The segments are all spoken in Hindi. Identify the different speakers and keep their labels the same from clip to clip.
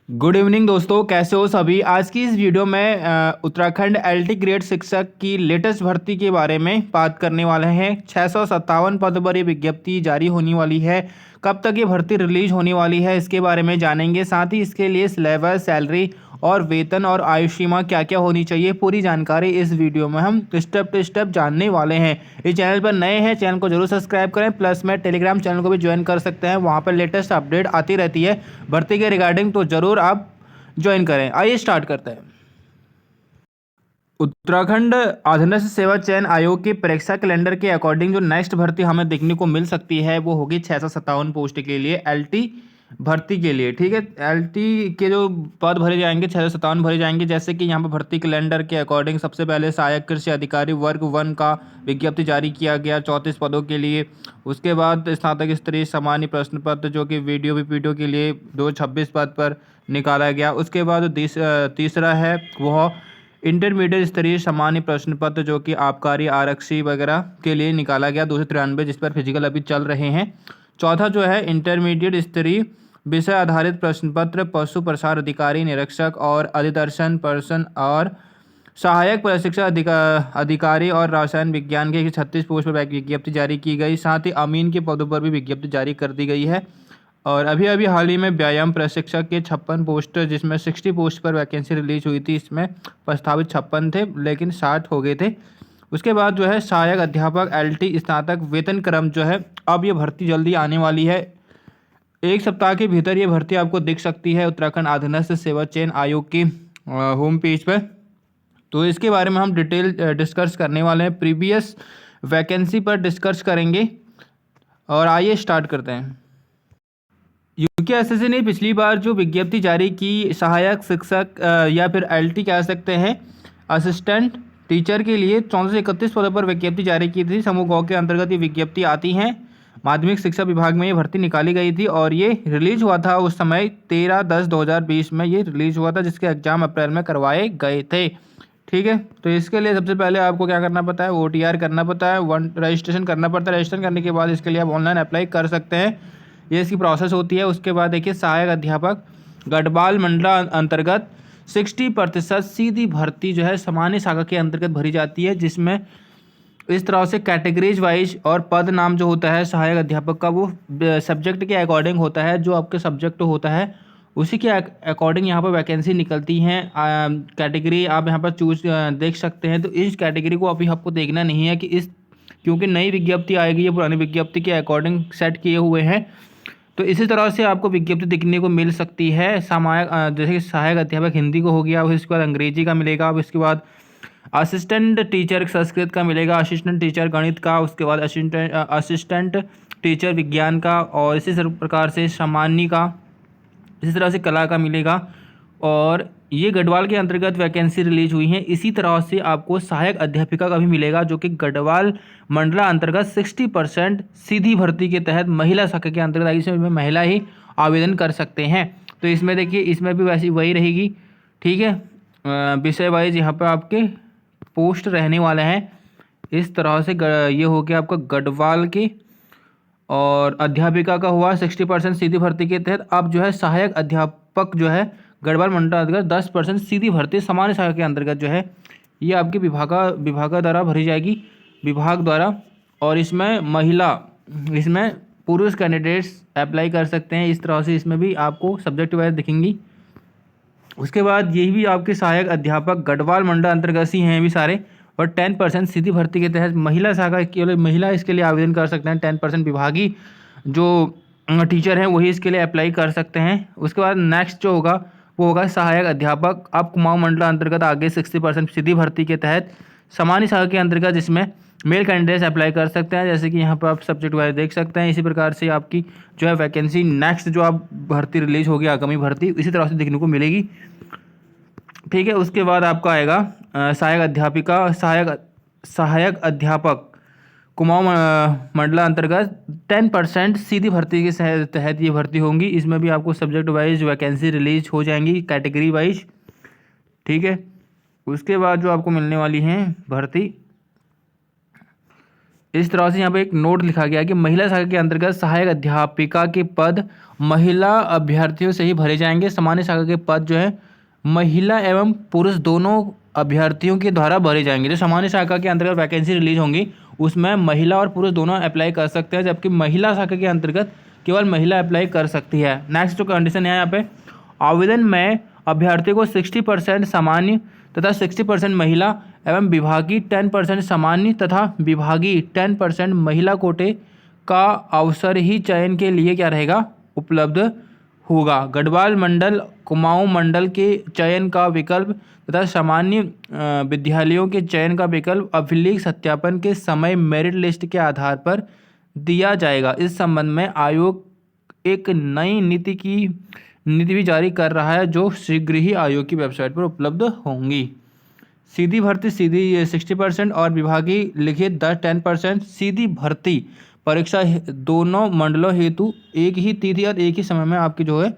Speaker 1: गुड इवनिंग दोस्तों, कैसे हो सभी। आज की इस वीडियो में उत्तराखंड एलटी ग्रेड शिक्षक की लेटेस्ट भर्ती के बारे में बात करने वाले हैं। 657 पद पर ये विज्ञप्ति जारी होने वाली है। कब तक ये भर्ती रिलीज होने वाली है इसके बारे में जानेंगे। साथ ही इसके लिए सिलेबस, सैलरी और वेतन और आयु सीमा क्या क्या होनी चाहिए, पूरी जानकारी इस वीडियो में हम स्टेप टू स्टेप जानने वाले हैं। इस चैनल पर नए हैं, चैनल को जरूर सब्सक्राइब करें। प्लस में टेलीग्राम चैनल को भी ज्वाइन कर सकते हैं, वहाँ पर लेटेस्ट अपडेट आती रहती है भर्ती के रिगार्डिंग, तो जरूर आप ज्वाइन करें। आइए स्टार्ट करते हैं। उत्तराखंड अधीनस्थ सेवा चयन आयोग के परीक्षा कैलेंडर के अकॉर्डिंग जो नेक्स्ट भर्ती हमें देखने को मिल सकती है वो होगी 657 पोस्ट के लिए, एलटी भर्ती के लिए। ठीक है, एलटी के जो पद भरे जाएंगे 657 भरे जाएंगे। जैसे कि यहाँ पर भर्ती कैलेंडर के अकॉर्डिंग सबसे पहले सहायक कृषि अधिकारी वर्ग 1 का विज्ञप्ति जारी किया गया 34 पदों के लिए। उसके बाद स्नातक स्तरीय सामान्य प्रश्न पत्र जो कि वीडियो वीपीडीओ के लिए 226 पद पर निकाला गया। उसके बाद तीसरा है वह इंटरमीडिएट स्तरीय सामान्य प्रश्न पत्र जो कि आबकारी, आरक्षी वगैरह के लिए निकाला गया 293, जिस पर फिजिकल अभी चल रहे हैं। चौथा जो है इंटरमीडिएट स्तरीय विषय आधारित प्रश्न पत्र पशु प्रसार अधिकारी, निरीक्षक और अधिदर्शन पर्सन और सहायक प्रशिक्षण अधिकारी और रसायन विज्ञान के 36 पोस्ट पर विज्ञप्ति जारी की गई। साथ ही अमीन के पदों पर भी विज्ञप्ति जारी कर दी गई है। और अभी अभी हाल ही में व्यायाम प्रशिक्षक के 56 पोस्ट, जिसमें 60 पोस्ट पर वैकेंसी रिलीज हुई थी। इसमें प्रस्तावित 56 थे लेकिन 60 हो गए थे। उसके बाद जो है सहायक अध्यापक एलटी स्नातक वेतन क्रम जो है, अब ये भर्ती जल्दी आने वाली है। एक सप्ताह के भीतर ये भर्ती आपको दिख सकती है उत्तराखंड अधीनस्थ सेवा चयन आयोग की होम पेज पर। तो इसके बारे में हम डिटेल डिस्कस करने वाले हैं, प्रीवियस वैकेंसी पर डिस्कस करेंगे। और आइए स्टार्ट करते हैं। यूकेएसएससी ने पिछली बार जो विज्ञप्ति जारी की सहायक शिक्षक या फिर एलटी कह सकते हैं, असिस्टेंट टीचर के लिए 34 से 31 पदों पर विज्ञप्ति जारी की थी। समूह गौ के अंतर्गत ये विज्ञप्ति आती हैं। माध्यमिक शिक्षा विभाग में ये भर्ती निकाली गई थी और ये रिलीज हुआ था उस समय 13/10/2020 में ये रिलीज हुआ था, जिसके एग्जाम अप्रैल में करवाए गए थे। ठीक है, तो इसके लिए सबसे पहले आपको क्या करना पड़ता है, OTR करना पड़ता है, रजिस्ट्रेशन करना पड़ता है। रजिस्ट्रेशन करने के बाद इसके लिए आप ऑनलाइन अप्लाई कर सकते हैं, ये इसकी प्रोसेस होती है। उसके बाद देखिए सहायक अध्यापक गढ़वाल मंडला अंतर्गत 60% सीधी भर्ती जो है सामान्य शाखा के अंतर्गत भरी जाती है, जिसमें इस तरह से कैटेगरीज वाइज और पद नाम जो होता है सहायक अध्यापक का वो सब्जेक्ट के अकॉर्डिंग होता है। जो आपके सब्जेक्ट होता है उसी के अकॉर्डिंग यहाँ पर वैकेंसी निकलती हैं। कैटेगरी आप यहाँ पर चूज देख सकते हैं। तो इस कैटेगरी को अभी आपको देखना नहीं है कि इस, क्योंकि नई विज्ञप्ति आएगी, ये पुरानी विज्ञप्ति के अकॉर्डिंग सेट किए हुए हैं। तो इसी तरह से आपको विज्ञप्ति दिखने को मिल सकती है। जैसे कि सहायक अध्यापक हिंदी को हो गया, उसके बाद अंग्रेजी का मिलेगा, उसके बाद असिस्टेंट टीचर संस्कृत का मिलेगा, असिस्टेंट टीचर गणित का, उसके बाद असिस्टेंट टीचर विज्ञान का, और इसी प्रकार से सामान्य का, इसी तरह से कला का मिलेगा। और ये गढ़वाल के अंतर्गत वैकेंसी रिलीज हुई है। इसी तरह से आपको सहायक अध्यापिका का भी मिलेगा, जो कि गढ़वाल मंडला अंतर्गत 60% सीधी भर्ती के तहत महिला शाखा के अंतर्गत आई, इसमें महिला ही आवेदन कर सकते हैं। तो इसमें देखिए, इसमें भी वैसी वही रहेगी। ठीक है, विषय वाइज यहाँ पर आपके पोस्ट रहने वाले हैं। इस तरह से ये हो गया आपका गढ़वाल के, और अध्यापिका का हुआ 60% सीधी भर्ती के तहत। अब जो है सहायक अध्यापक जो है गढ़वाल मंडल अंतर्गत 10% सीधी भर्ती सामान्य शाखा के अंतर्गत जो है ये आपकी विभाग द्वारा भरी जाएगी, विभाग द्वारा। और इसमें इसमें पुरुष कैंडिडेट्स अप्लाई कर सकते हैं। इस तरह से इसमें भी आपको सब्जेक्ट वाइज दिखेंगी। उसके बाद ये भी आपके सहायक अध्यापक गढ़वाल मंडल अंतर्गत ही हैं भी सारे। और 10% सीधी भर्ती के तहत महिला शाखा, केवल महिला इसके लिए आवेदन कर सकते हैं। 10% विभागीय जो टीचर हैं वही इसके लिए अप्लाई कर सकते हैं। उसके बाद नेक्स्ट जो होगा वो होगा सहायक अध्यापक। अब कुमाऊं मंडल अंतर्गत आगे 60% सीधी भर्ती के तहत सामान्य शाखा के अंतर्गत, जिसमें मेल कैंडिडेट्स अप्लाई कर सकते हैं, जैसे कि यहाँ पर आप सब्जेक्ट वाइज देख सकते हैं। इसी प्रकार से आपकी जो है वैकेंसी नेक्स्ट जो आप भर्ती रिलीज होगी, आगामी भर्ती इसी तरह से देखने को मिलेगी। ठीक है, उसके बाद आपका आएगा सहायक अध्यापिका, सहायक अध्यापक कुमाऊं मंडला अंतर्गत 10% सीधी भर्ती के तहत ये भर्ती होंगी। इसमें भी आपको सब्जेक्ट वाइज वैकेंसी रिलीज हो जाएंगी, कैटेगरी वाइज। ठीक है, उसके बाद जो आपको मिलने वाली हैं भर्ती, इस तरह से यहाँ पे एक नोट लिखा गया कि महिला शाखा के अंतर्गत सहायक अध्यापिका के पद महिला अभ्यर्थियों से ही भरे जाएंगे। सामान्य शाखा के पद जो है महिला एवं पुरुष दोनों अभ्यर्थियों के द्वारा भरे जाएंगे। जो सामान्य शाखा के अंतर्गत वैकेंसी रिलीज होंगी उसमें महिला और पुरुष दोनों अप्लाई कर सकते हैं, जबकि महिला शाखा के अंतर्गत केवल महिला अप्लाई कर सकती है। नेक्स्ट जो कंडीशन है यहाँ पे, आवेदन में अभ्यर्थियों को 60% सामान्य तथा 60% महिला एवं विभागीय 10% सामान्य तथा विभागीय 10% महिला कोटे का अवसर ही चयन के लिए क्या रहेगा, उपलब्ध होगा। गढ़वाल मंडल कुमाऊं मंडल के चयन का विकल्प तथा सामान्य विद्यालयों के चयन का विकल्प अभिलेख सत्यापन के समय मेरिट लिस्ट के आधार पर दिया जाएगा। इस संबंध में आयोग एक नई नीति भी जारी कर रहा है जो शीघ्र ही आयोग की वेबसाइट पर उपलब्ध होंगी। सीधी भर्ती सीधी 60% और विभागीय लिखित 10% सीधी भर्ती परीक्षा दोनों मंडलों हेतु एक ही तिथि और एक ही समय में आपकी जो है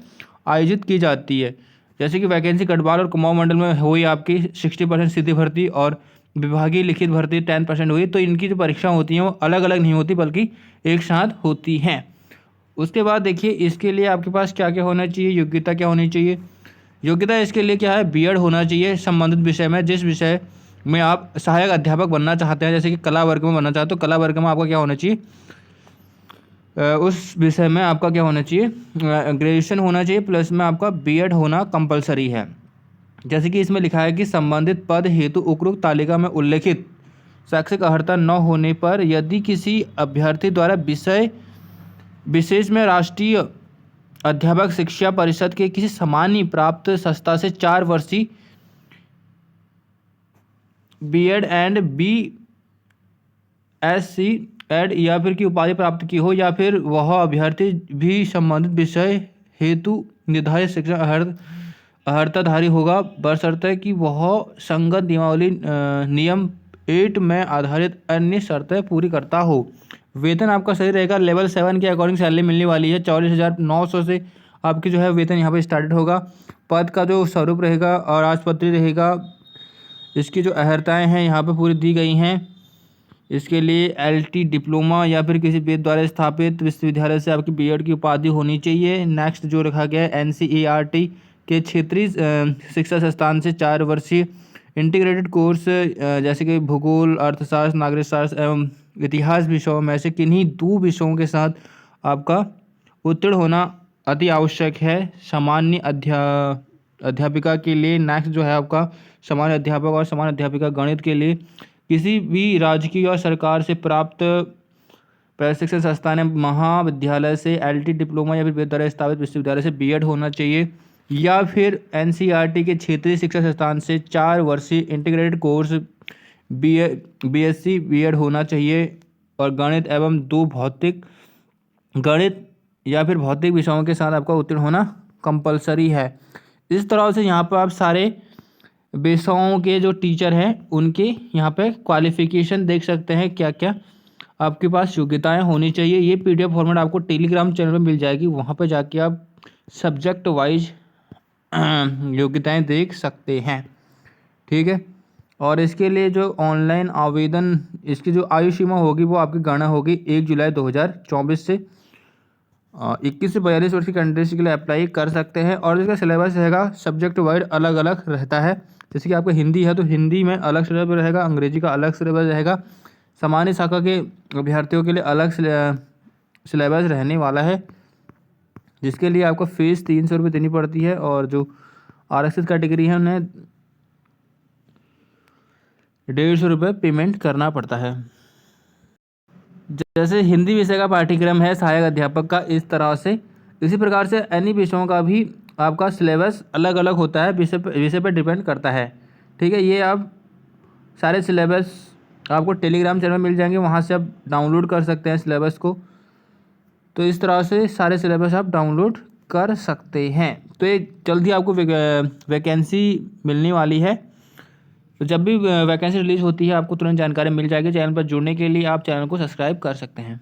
Speaker 1: आयोजित की जाती है। जैसे कि वैकेंसी गढ़वाल और कुमाऊं मंडल में हुई आपकी 60% सीधी भर्ती और विभागीय लिखित भर्ती 10% हुई, तो इनकी जो परीक्षा होती हैं वो अलग अलग नहीं होती बल्कि एक साथ होती हैं। उसके बाद देखिए इसके लिए आपके पास क्या क्या होना चाहिए, योग्यता क्या होनी चाहिए। योग्यता इसके लिए क्या है, बीएड होना चाहिए संबंधित विषय में। जिस विषय में आप सहायक अध्यापक बनना चाहते हैं, जैसे कि कला वर्ग में बनना चाहते हो तो कला वर्ग में आपका क्या होना चाहिए, उस विषय में आपका क्या होना चाहिए, ग्रेजुएशन होना चाहिए, प्लस में आपका बीएड होना कंपलसरी है। जैसे कि इसमें लिखा है कि संबंधित पद हेतु उपरोक्त तालिका में उल्लेखित शैक्षिक अर्हता न होने पर यदि किसी अभ्यर्थी द्वारा विषय विशेष में राष्ट्रीय अध्यापक शिक्षा परिषद के किसी सामान्य प्राप्त संस्था से 4 वर्षीय बीएड एंड बीएससी एड या फिर की उपाधि प्राप्त की हो, या फिर वह अभ्यर्थी भी संबंधित विषय हेतु निर्धारित शिक्षा अर्हताधारी होगा, बशर्ते कि वह संगत नियमावली नियम 8 में आधारित अन्य शर्तें पूरी करता हो। वेतन आपका सही रहेगा, लेवल 7 के अकॉर्डिंग सैलरी मिलने वाली है। 44,900 से आपकी जो है वेतन यहाँ पे स्टार्टेड होगा। पद का जो स्वरूप रहेगा और राजपत्री रहेगा, इसकी जो अर्हताएँ हैं यहाँ पे पूरी दी गई हैं। इसके लिए एलटी डिप्लोमा या फिर किसी वेद द्वारा स्थापित विश्वविद्यालय से आपकी बीएड की उपाधि होनी चाहिए। नेक्स्ट जो रखा गया है एनसीईआरटी के क्षेत्रीय शिक्षा संस्थान से 4 वर्षीय इंटीग्रेटेड कोर्स जैसे कि भूगोल, अर्थशास्त्र, नागरिक शास्त्र एवं इतिहास विषयों में से किन्हीं 2 विषयों के साथ आपका उत्तीर्ण होना अति आवश्यक है सामान्य अध्यापिका के लिए। नेक्स्ट जो है आपका सामान्य अध्यापक और सामान्य अध्यापिका गणित के लिए किसी भी राजकीय और सरकार से प्राप्त प्रशिक्षण संस्थान महाविद्यालय से एलटी डिप्लोमा या फिर वेद द्वारा स्थापित विश्वविद्यालय से बीएड होना चाहिए, या फिर एनसीईआरटी के क्षेत्रीय शिक्षा संस्थान से 4 वर्षीय इंटीग्रेटेड कोर्स बीएससी बीएड होना चाहिए, और गणित एवं 2 भौतिक गणित या फिर भौतिक विषयों के साथ आपका उत्तीर्ण होना कंपलसरी है। इस तरह से यहाँ पर आप सारे विषयों के जो टीचर हैं उनके यहाँ पे क्वालिफिकेशन देख सकते हैं, क्या क्या आपके पास योग्यताएं होनी चाहिए। ये पीडीएफ फॉर्मेट आपको टेलीग्राम चैनल में मिल जाएगी, वहाँ पे जाके आप सब्जेक्ट वाइज योग्यताएं देख सकते हैं, ठीक है। और इसके लिए जो ऑनलाइन आवेदन, इसकी जो आयु सीमा होगी वो आपकी गणना होगी 1 जुलाई 2024 से 21 से 42 वर्ष की कैंडिडेट्स के लिए अप्लाई कर सकते हैं। और इसका सिलेबस रहेगा सब्जेक्ट वाइज अलग अलग रहता है। जैसे कि आपका हिंदी है तो हिंदी में अलग सिलेबस रहेगा, अंग्रेजी का अलग सिलेबस रहेगा, सामान्य शाखा के अभ्यर्थियों के लिए अलग सिलेबस रहने वाला है, जिसके लिए आपको फीस 300 रुपये देनी पड़ती है। और जो आरक्षित कैटेगरी है उन्हें 150 रुपये पेमेंट करना पड़ता है। जैसे हिंदी विषय का पाठ्यक्रम है सहायक अध्यापक का इस तरह से, इसी प्रकार से अन्य विषयों का भी आपका सिलेबस अलग अलग होता है, विषय पर डिपेंड करता है, ठीक है। ये आप सारे सिलेबस आपको टेलीग्राम चैनल में मिल जाएंगे, वहाँ से आप डाउनलोड कर सकते हैं सिलेबस को। तो इस तरह से सारे सिलेबस आप डाउनलोड कर सकते हैं। तो ये जल्दी आपको वैकेंसी मिलने वाली है, तो जब भी वैकेंसी रिलीज होती है आपको तुरंत जानकारी मिल जाएगी। चैनल पर जुड़ने के लिए आप चैनल को सब्सक्राइब कर सकते हैं।